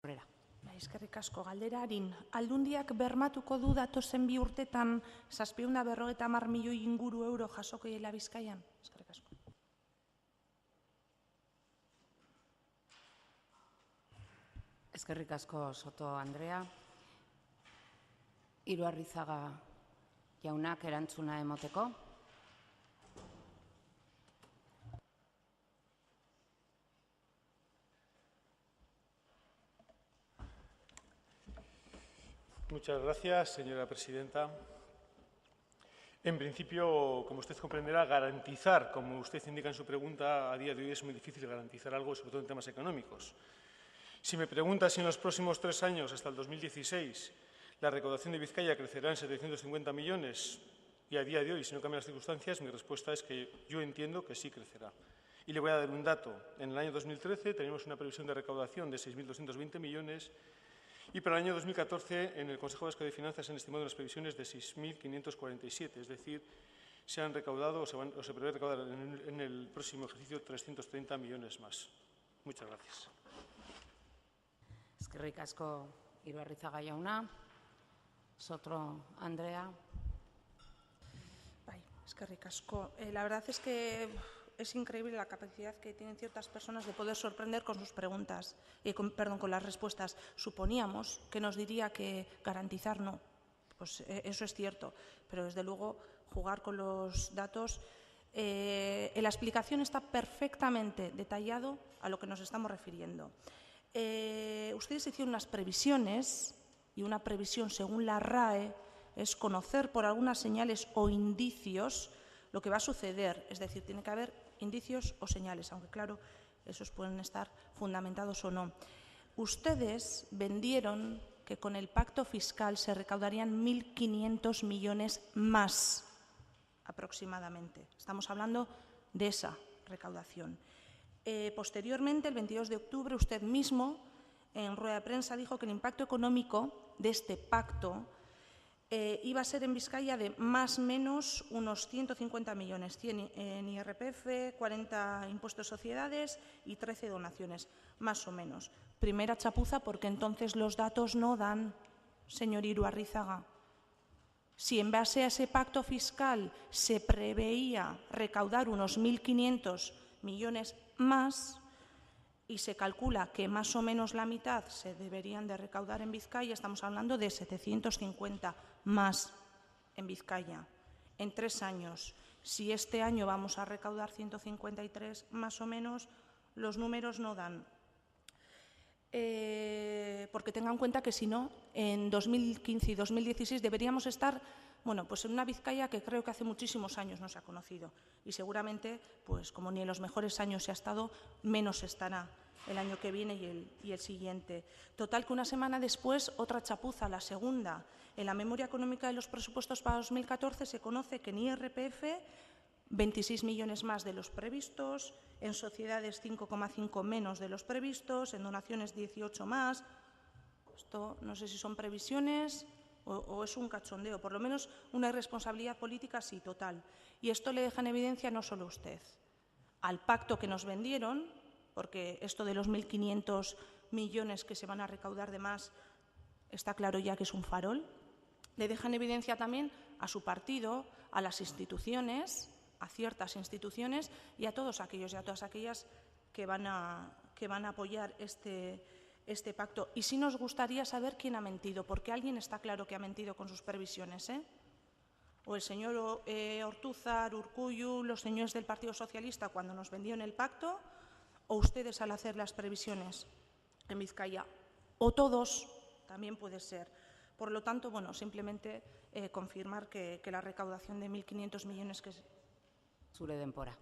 Eskerrik asko, galdera harin. Aldundiak bermatuko du datozen 2 urtetan 750 milioi inguru euro jasoko diela Bizkaian? Eskerrik asko. Eskerrik asko, Soto Andrea. Iruarrizaga jaunak erantzuna emoteko. Muchas gracias, señora presidenta. En principio, como usted comprenderá, garantizar, como usted indica en su pregunta, a día de hoy es muy difícil garantizar algo, sobre todo en temas económicos. Si me pregunta si en los próximos 3 años, hasta el 2016, la recaudación de Vizcaya crecerá en 750 millones y a día de hoy, si no cambian las circunstancias, mi respuesta es que yo entiendo que sí crecerá. Y le voy a dar un dato. En el año 2013 tenemos una previsión de recaudación de 6.220 millones y para el año 2014, en el Consejo Vasco de Finanzas se han estimado unas previsiones de 6.547, es decir, se han recaudado o se prevé recaudar en el próximo ejercicio 330 millones más. Muchas gracias. Eskerrik asko, Iruarrizaga jauna. Soto Andrea. Eskerrik asko. La verdad es que es increíble la capacidad que tienen ciertas personas de poder sorprender con sus preguntas, con las respuestas. Suponíamos que nos diría que garantizar no. Pues eso es cierto, pero desde luego jugar con los datos. En la explicación está perfectamente detallado a lo que nos estamos refiriendo. Ustedes hicieron unas previsiones y una previsión según la RAE es conocer por algunas señales o indicios lo que va a suceder, es decir, tiene que haber indicios o señales, aunque claro, esos pueden estar fundamentados o no. Ustedes vendieron que con el pacto fiscal se recaudarían 1.500 millones más, aproximadamente. Estamos hablando de esa recaudación. Posteriormente, el 22 de octubre, usted mismo, en rueda de prensa, dijo que el impacto económico de este pacto iba a ser en Vizcaya de más o menos unos 150 millones, 100 en IRPF, 40 impuestos de sociedades y 13 donaciones, más o menos. Primera chapuza porque entonces los datos no dan, señor Iruarrizaga. Si en base a ese pacto fiscal se preveía recaudar unos 1.500 millones más, y se calcula que más o menos la mitad se deberían de recaudar en Vizcaya, estamos hablando de 750 más en Vizcaya en 3 años. Si este año vamos a recaudar 153 más o menos, los números no dan. Porque tengan en cuenta que si no, en 2015 y 2016 deberíamos estar, bueno, pues en una Vizcaya que creo que hace muchísimos años no se ha conocido y seguramente, pues como ni en los mejores años se ha estado, menos estará el año que viene y el siguiente. Total que una semana después, otra chapuza, la segunda. En la memoria económica de los presupuestos para 2014 se conoce que en IRPF 26 millones más de los previstos, en sociedades 5,5 menos de los previstos, en donaciones 18 más. Esto no sé si son previsiones o es un cachondeo, por lo menos una irresponsabilidad política sí, total. Y esto le deja en evidencia no solo a usted, al pacto que nos vendieron, porque esto de los 1.500 millones que se van a recaudar de más está claro ya que es un farol. Le deja en evidencia también a su partido, a las instituciones, a ciertas instituciones y a todos aquellos y a todas aquellas que van a apoyar este pacto. Y sí nos gustaría saber quién ha mentido, porque alguien está claro que ha mentido con sus previsiones, O el señor Ortúzar, Urkullu, los señores del Partido Socialista cuando nos vendieron el pacto, o ustedes al hacer las previsiones en Vizcaya, o todos, también puede ser. Por lo tanto, bueno, simplemente confirmar que la recaudación de 1.500 millones que... Zure denbora.